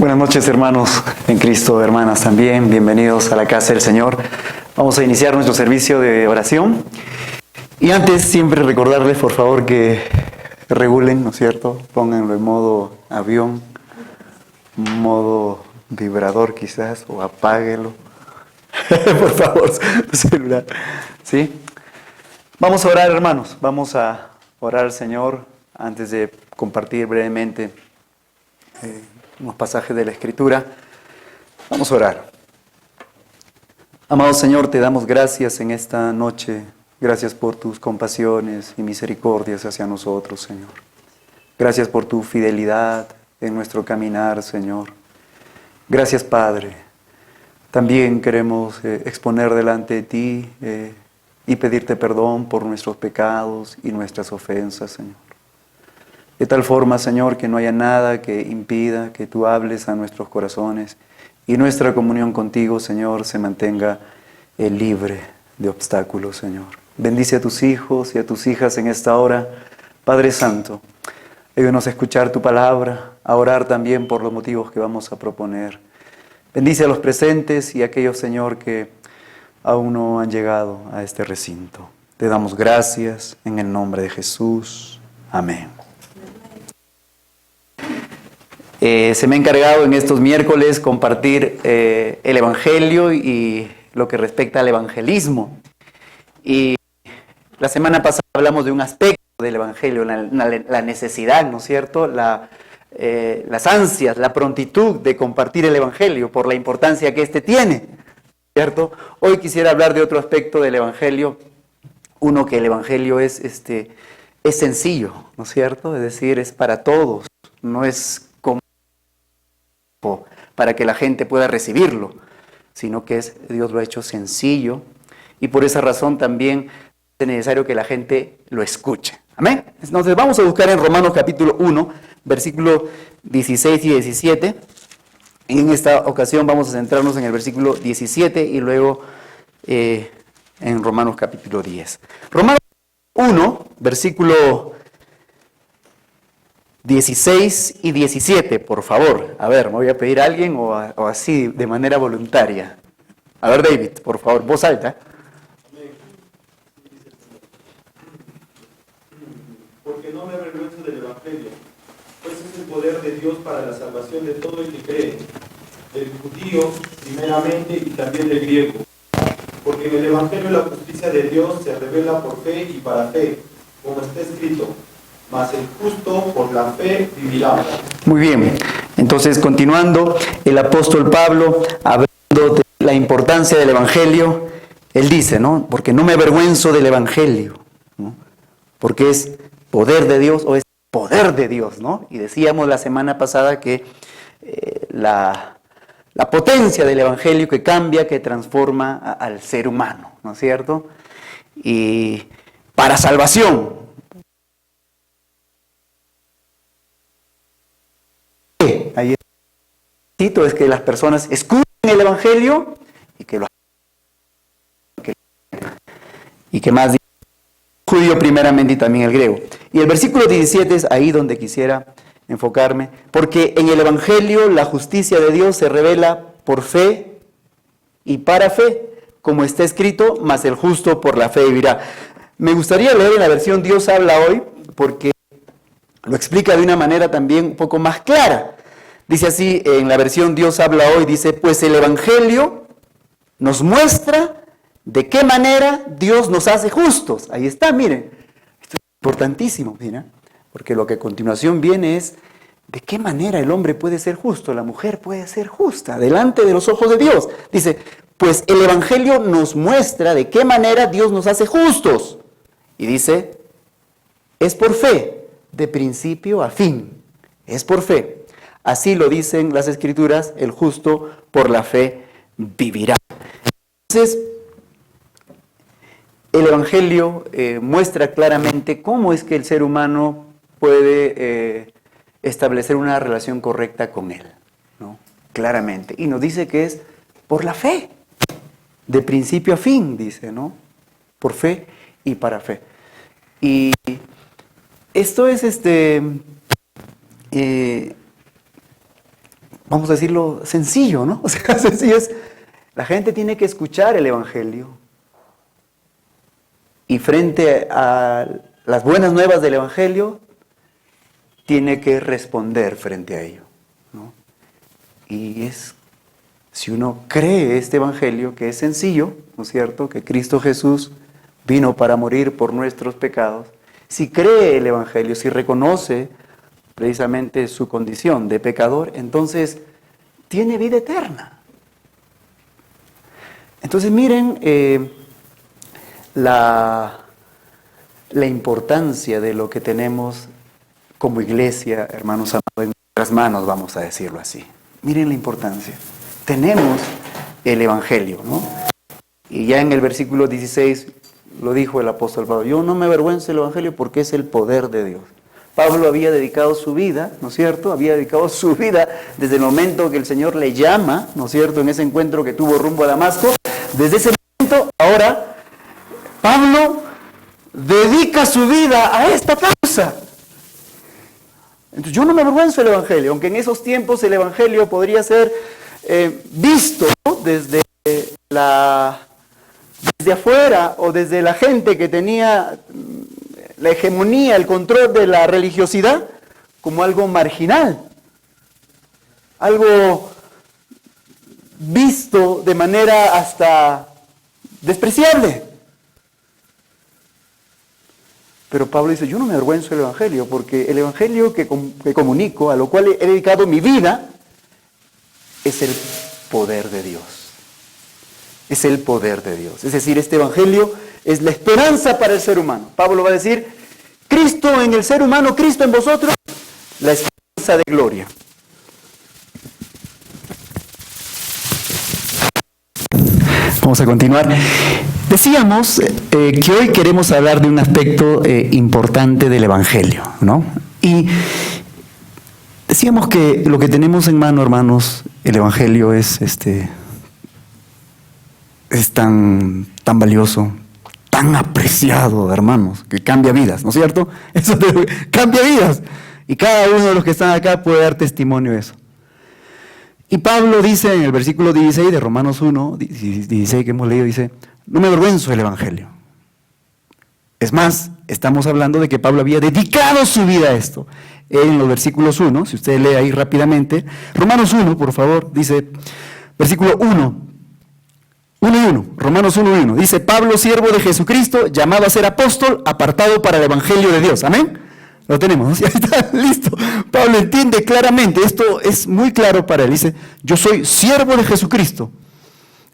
Buenas noches, hermanos en Cristo, hermanas también. Bienvenidos a la casa del Señor. Vamos a iniciar nuestro servicio de oración. Y antes, siempre recordarles, por favor, que regulen, ¿no es cierto? Pónganlo en modo avión, modo vibrador quizás, o apáguenlo. Por favor, su celular. ¿Sí? Vamos a orar, hermanos. Vamos a orar al Señor antes de compartir brevemente unos pasajes de la Escritura. Vamos a orar. Amado Señor, te damos gracias en esta noche. Gracias por tus compasiones y misericordias hacia nosotros, Señor. Gracias por tu fidelidad en nuestro caminar, Señor. Gracias, Padre. También queremos exponer delante de ti y pedirte perdón por nuestros pecados y nuestras ofensas, Señor. De tal forma, Señor, que no haya nada que impida que tú hables a nuestros corazones y nuestra comunión contigo, Señor, se mantenga libre de obstáculos, Señor. Bendice a tus hijos y a tus hijas en esta hora. Padre Santo, ayúdanos a escuchar tu palabra, a orar también por los motivos que vamos a proponer. Bendice a los presentes y a aquellos, Señor, que aún no han llegado a este recinto. Te damos gracias en el nombre de Jesús. Amén. Se me ha encargado en estos miércoles compartir el Evangelio y lo que respecta al evangelismo. Y la semana pasada hablamos de un aspecto del Evangelio, la necesidad, ¿no es cierto? Las ansias, la prontitud de compartir el Evangelio por la importancia que éste tiene, ¿cierto? Hoy quisiera hablar de otro aspecto del Evangelio, uno que el Evangelio es sencillo, ¿no es cierto? Es decir, es para todos, no es para que la gente pueda recibirlo, sino que Dios lo ha hecho sencillo y por esa razón también es necesario que la gente lo escuche. Amén. Entonces vamos a buscar en Romanos capítulo 1, versículo 16 y 17. En esta ocasión vamos a centrarnos en el versículo 17 y luego en Romanos capítulo 10. Romanos 1, versículo 16 y 17, por favor. A ver, me voy a pedir a alguien o así, de manera voluntaria. A ver, David, por favor, voz alta. Porque no me avergüenzo del Evangelio, pues es el poder de Dios para la salvación de todo el que cree, del judío primeramente y también del griego. Porque en el Evangelio la justicia de Dios se revela por fe y para fe, como está escrito. Mas el justo por la fe vivirá. Muy bien, entonces continuando, el apóstol Pablo, hablando de la importancia del Evangelio, él dice, ¿no? Porque no me avergüenzo del Evangelio, ¿no? Porque es poder de Dios o es poder de Dios, ¿no? Y decíamos la semana pasada que la potencia del Evangelio que cambia, que transforma al ser humano, ¿no es cierto? Y para salvación. Ahí es que las personas escuchen el Evangelio y que más judío primeramente y también el griego. Y el versículo 17 es ahí donde quisiera enfocarme, porque en el Evangelio la justicia de Dios se revela por fe y para fe, como está escrito, mas el justo por la fe vivirá. Me gustaría leer en la versión Dios habla hoy, porque lo explica de una manera también un poco más clara. Dice así, en la versión Dios habla hoy, dice, pues el Evangelio nos muestra de qué manera Dios nos hace justos. Ahí está, miren, esto es importantísimo, mira, porque lo que a continuación viene es, de qué manera el hombre puede ser justo, la mujer puede ser justa, delante de los ojos de Dios. Dice, pues el Evangelio nos muestra de qué manera Dios nos hace justos. Y dice, es por fe, de principio a fin, es por fe. Así lo dicen las Escrituras, el justo por la fe vivirá. Entonces, el Evangelio muestra claramente cómo es que el ser humano puede establecer una relación correcta con Él, ¿no? Claramente. Y nos dice que es por la fe, de principio a fin, dice, ¿no? Por fe y para fe. Y esto es vamos a decirlo, sencillo, ¿no? O sea, sencillo es, la gente tiene que escuchar el Evangelio y frente a las buenas nuevas del Evangelio, tiene que responder frente a ello, ¿no? Y es, si uno cree este Evangelio, que es sencillo, ¿no es cierto?, que Cristo Jesús vino para morir por nuestros pecados, si cree el Evangelio, si reconoce precisamente su condición de pecador, entonces tiene vida eterna. Entonces miren la importancia de lo que tenemos como iglesia, hermanos amados, en nuestras manos, vamos a decirlo así. Miren la importancia. Tenemos el Evangelio, ¿no? Y ya en el versículo 16 lo dijo el apóstol Pablo: yo no me avergüenzo del Evangelio porque es el poder de Dios. Pablo había dedicado su vida, ¿no es cierto? Había dedicado su vida desde el momento que el Señor le llama, ¿no es cierto?, en ese encuentro que tuvo rumbo a Damasco. Desde ese momento, ahora, Pablo dedica su vida a esta causa. Entonces, yo no me avergüenzo del Evangelio, aunque en esos tiempos el Evangelio podría ser visto, ¿no?, desde afuera o desde la gente que tenía la hegemonía, el control de la religiosidad, como algo marginal, algo visto de manera hasta despreciable. Pero Pablo dice: yo no me avergüenzo del Evangelio, porque el Evangelio que comunico, a lo cual he dedicado mi vida, es el poder de Dios. Es el poder de Dios. Es decir, este Evangelio es la esperanza para el ser humano. Pablo va a decir: Cristo en el ser humano, Cristo en vosotros, la esperanza de gloria. Vamos a continuar. Decíamos que hoy queremos hablar de un aspecto importante del Evangelio, ¿no? Y decíamos que lo que tenemos en mano, hermanos, el Evangelio es tan valioso, tan apreciado, hermanos, que cambia vidas, ¿no es cierto? Eso cambia vidas. Y cada uno de los que están acá puede dar testimonio de eso. Y Pablo dice en el versículo 16 de Romanos 1, 16 que hemos leído, dice: no me avergüenzo del Evangelio. Es más, estamos hablando de que Pablo había dedicado su vida a esto. En los versículos 1, si usted lee ahí rápidamente, Romanos 1, por favor, dice, versículo 1 y 1, Romanos 1 y 1, dice: Pablo, siervo de Jesucristo, llamado a ser apóstol, apartado para el Evangelio de Dios. Amén. Lo tenemos, ¿no? Ya está, listo. Pablo entiende claramente, esto es muy claro para él. Dice: yo soy siervo de Jesucristo,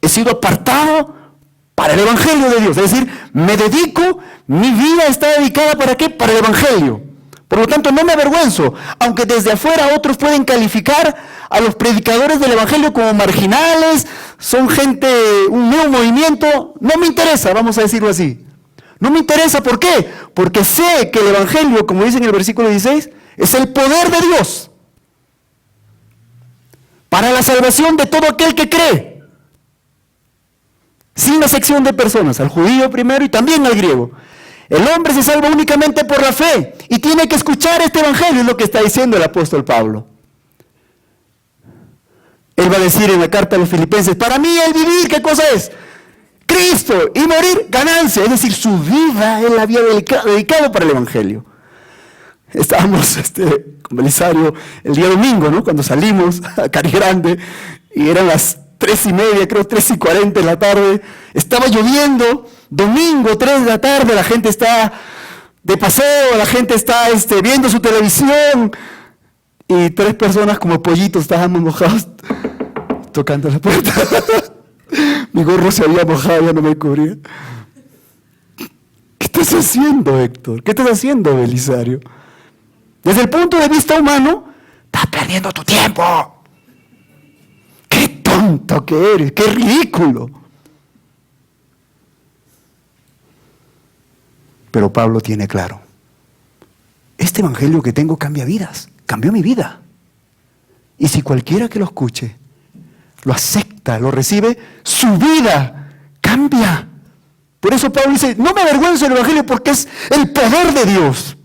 he sido apartado para el Evangelio de Dios. Es decir, me dedico, mi vida está dedicada ¿para qué? Para el Evangelio. Por lo tanto, no me avergüenzo, aunque desde afuera otros pueden calificar a los predicadores del Evangelio como marginales, son gente, un nuevo movimiento. No me interesa, vamos a decirlo así. No me interesa, ¿por qué? Porque sé que el Evangelio, como dice en el versículo 16, es el poder de Dios para la salvación de todo aquel que cree, sin acepción de personas, al judío primero y también al griego. El hombre se salva únicamente por la fe y tiene que escuchar este Evangelio, es lo que está diciendo el apóstol Pablo. Él va a decir en la carta a los Filipenses: para mí el vivir, ¿qué cosa es? Cristo, y morir, ganancia. Es decir, su vida él había dedicado para el Evangelio. Estábamos con Belisario el día domingo, ¿no?, cuando salimos a Cari Grande, y eran las 3:30, creo 3:40 de la tarde. Estaba lloviendo, domingo 3 de la tarde, la gente está de paseo, la gente está viendo su televisión, y 3 personas como pollitos estábamos mojados tocando la puerta. Mi gorro se había mojado, ya no me cubría. ¿Qué estás haciendo, Héctor? ¿Qué estás haciendo, Belisario? Desde el punto de vista humano, estás perdiendo tu tiempo. ¡Qué tonto que eres! ¡Qué ridículo! Pero Pablo tiene claro: este Evangelio que tengo cambia vidas, cambió mi vida. Y si cualquiera que lo escuche, lo acepta, lo recibe, su vida cambia. Por eso Pablo dice: no me avergüenzo del Evangelio, porque es el poder de Dios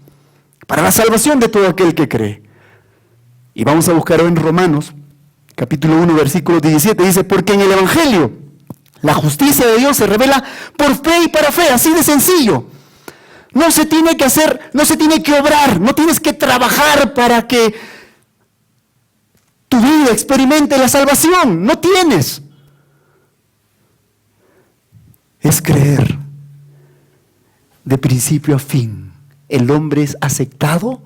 para la salvación de todo aquel que cree. Y vamos a buscar hoy en Romanos, capítulo 1, versículo 17, dice, porque en el Evangelio la justicia de Dios se revela por fe y para fe, así de sencillo. No se tiene que hacer, no se tiene que obrar, no tienes que trabajar para que tu vida experimente la salvación, no tienes. Es creer de principio a fin. El hombre es aceptado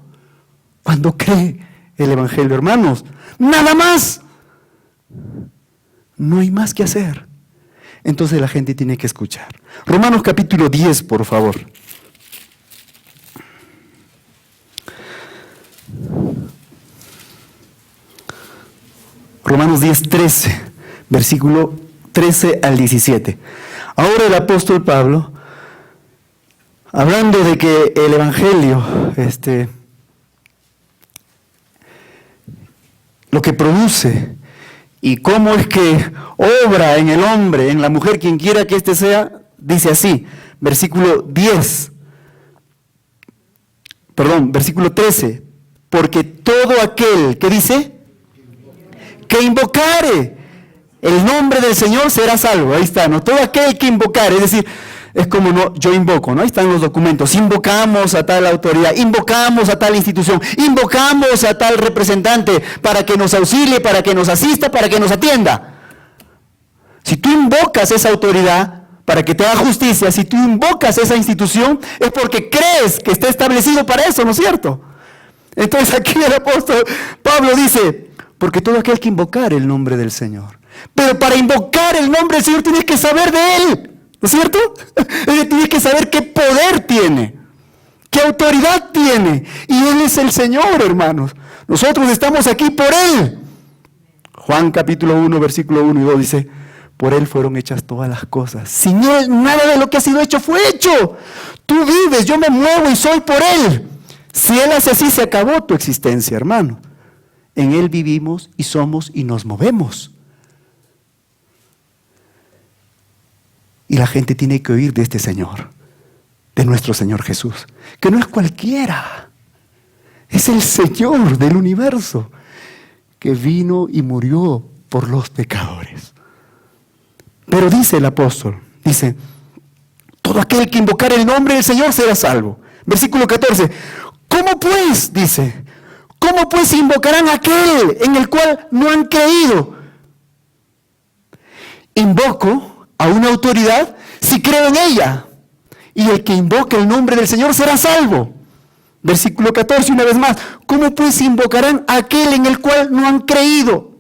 cuando cree el Evangelio, hermanos. Nada más. No hay más que hacer. Entonces la gente tiene que escuchar. Romanos capítulo 10, por favor. Romanos 10, 13, versículo 13 al 17. Ahora el apóstol Pablo, hablando de que el Evangelio, lo que produce y cómo es que obra en el hombre, en la mujer, quien quiera que éste sea, dice así, versículo 13, porque todo aquel, ¿qué dice? Que invocare el nombre del Señor será salvo. Ahí está, ¿no? Todo aquel que invocare, es decir, es como no, yo invoco, ¿no? Ahí están los documentos. Invocamos a tal autoridad, invocamos a tal institución, invocamos a tal representante para que nos auxilie, para que nos asista, para que nos atienda. Si tú invocas esa autoridad para que te haga justicia, si tú invocas esa institución, es porque crees que está establecido para eso, ¿no es cierto? Entonces aquí el apóstol Pablo dice, porque todo aquel que invocar el nombre del Señor. Pero para invocar el nombre del Señor tienes que saber de Él, ¿no es cierto? Tienes que saber qué poder tiene, qué autoridad tiene. Y Él es el Señor, hermanos. Nosotros estamos aquí por Él. Juan capítulo 1, versículo 1 y 2 dice, por Él fueron hechas todas las cosas. Sin Él nada de lo que ha sido hecho fue hecho. Tú vives, yo me muevo y soy por Él. Si Él hace así, se acabó tu existencia, hermano. En Él vivimos y somos y nos movemos. Y la gente tiene que oír de este Señor, de nuestro Señor Jesús, que no es cualquiera, es el Señor del universo, que vino y murió por los pecadores. Pero dice el apóstol, dice, todo aquel que invocar el nombre del Señor será salvo. Versículo 14, ¿cómo pues? Dice, ¿cómo pues invocarán a aquel en el cual no han creído? Invoco a una autoridad si creo en ella. Y el que invoque el nombre del Señor será salvo. Versículo 14, una vez más. ¿Cómo pues invocarán a aquel en el cual no han creído?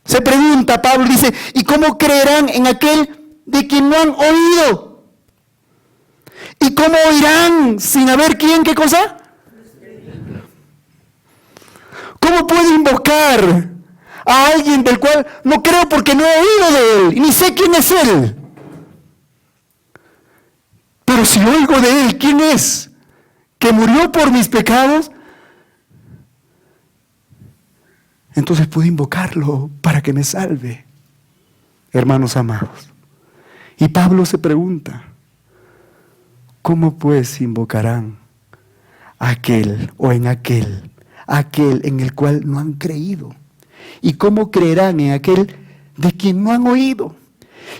Se pregunta Pablo, dice, ¿y cómo creerán en aquel de quien no han oído? ¿Y cómo oirán sin haber quién? ¿Qué cosa? ¿Cómo puedo invocar a alguien del cual no creo porque no he oído de Él y ni sé quién es Él? Pero si oigo de Él, ¿quién es? Que murió por mis pecados. Entonces puedo invocarlo para que me salve. Hermanos amados. Y Pablo se pregunta, ¿cómo pues invocarán a aquel o en aquel en el cual no han creído? ¿Y cómo creerán en aquel de quien no han oído?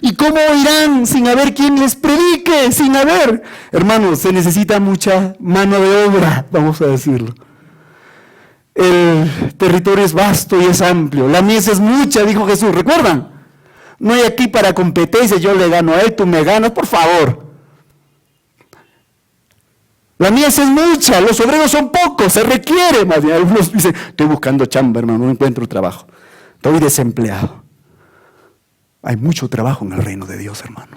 ¿Y cómo oirán sin haber quien les predique? Sin haber, hermanos, se necesita mucha mano de obra, vamos a decirlo. El territorio es vasto y es amplio. La mies es mucha, dijo Jesús. ¿Recuerdan? No hay aquí para competencia, yo le gano a él, tú me ganas, por favor. La mies es mucha, los obreros son pocos, se requiere más bien. Algunos dicen, estoy buscando chamba, hermano, no encuentro trabajo. Estoy desempleado. Hay mucho trabajo en el reino de Dios, hermano.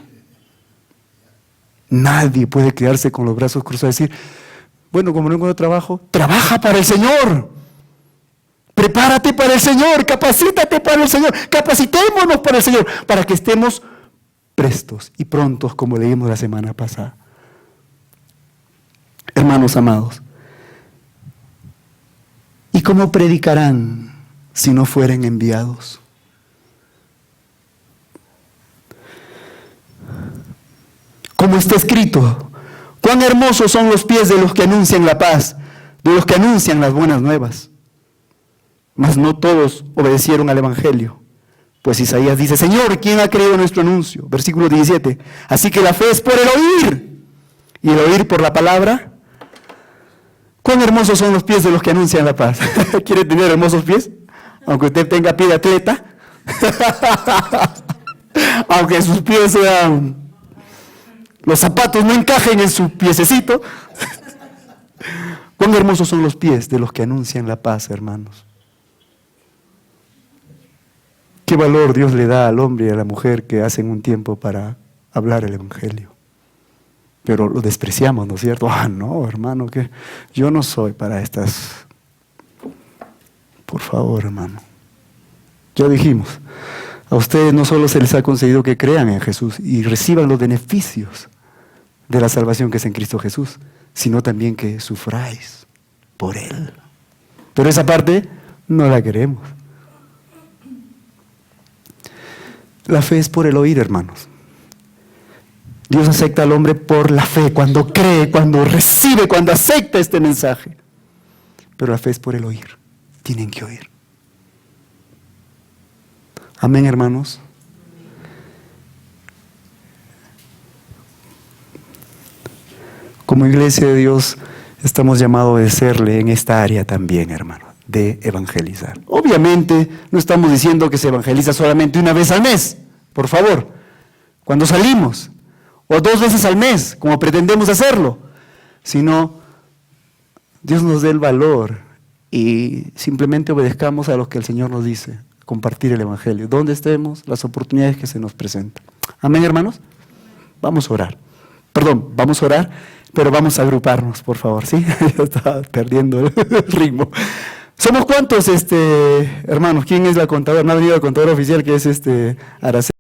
Nadie puede quedarse con los brazos cruzados y decir, bueno, como no encuentro trabajo, trabaja para el Señor. Prepárate para el Señor, capacítate para el Señor, capacitémonos para el Señor, para que estemos prestos y prontos, como leímos la semana pasada. Hermanos amados, ¿y cómo predicarán si no fueren enviados? Como está escrito, cuán hermosos son los pies de los que anuncian la paz, de los que anuncian las buenas nuevas. mas no todos obedecieron al Evangelio. Pues Isaías dice, Señor, ¿quién ha creído nuestro anuncio? Versículo 17. Así que la fe es por el oír, y el oír por la palabra. ¿Cuán hermosos son los pies de los que anuncian la paz? ¿Quiere tener hermosos pies? Aunque usted tenga pie de atleta. Aunque sus pies sean... los zapatos no encajen en su piececito. ¿Cuán hermosos son los pies de los que anuncian la paz, hermanos? ¿Qué valor Dios le da al hombre y a la mujer que hacen un tiempo para hablar el Evangelio? Pero lo despreciamos, ¿no es cierto? Ah, no, hermano, que yo no soy para estas. Por favor, hermano. Ya dijimos, a ustedes no solo se les ha concedido que crean en Jesús y reciban los beneficios de la salvación que es en Cristo Jesús, sino también que sufráis por Él. Pero esa parte no la queremos. La fe es por el oír, hermanos. Dios acepta al hombre por la fe, cuando cree, cuando recibe, cuando acepta este mensaje. Pero la fe es por el oír. Tienen que oír. Amén, hermanos. Como iglesia de Dios, estamos llamados a obedecerle en esta área también, hermano, de evangelizar. Obviamente, no estamos diciendo que se evangeliza solamente una vez al mes, por favor, cuando salimos, o 2 veces al mes, como pretendemos hacerlo, sino Dios nos dé el valor y simplemente obedezcamos a lo que el Señor nos dice, compartir el Evangelio, donde estemos, las oportunidades que se nos presentan. Amén, hermanos. Vamos a orar. Vamos a orar, pero vamos a agruparnos, por favor, ¿sí? Ya estaba perdiendo el ritmo. ¿Somos cuántos, hermanos? ¿Quién es la contadora? No ha venido la contadora oficial, que es Araceli.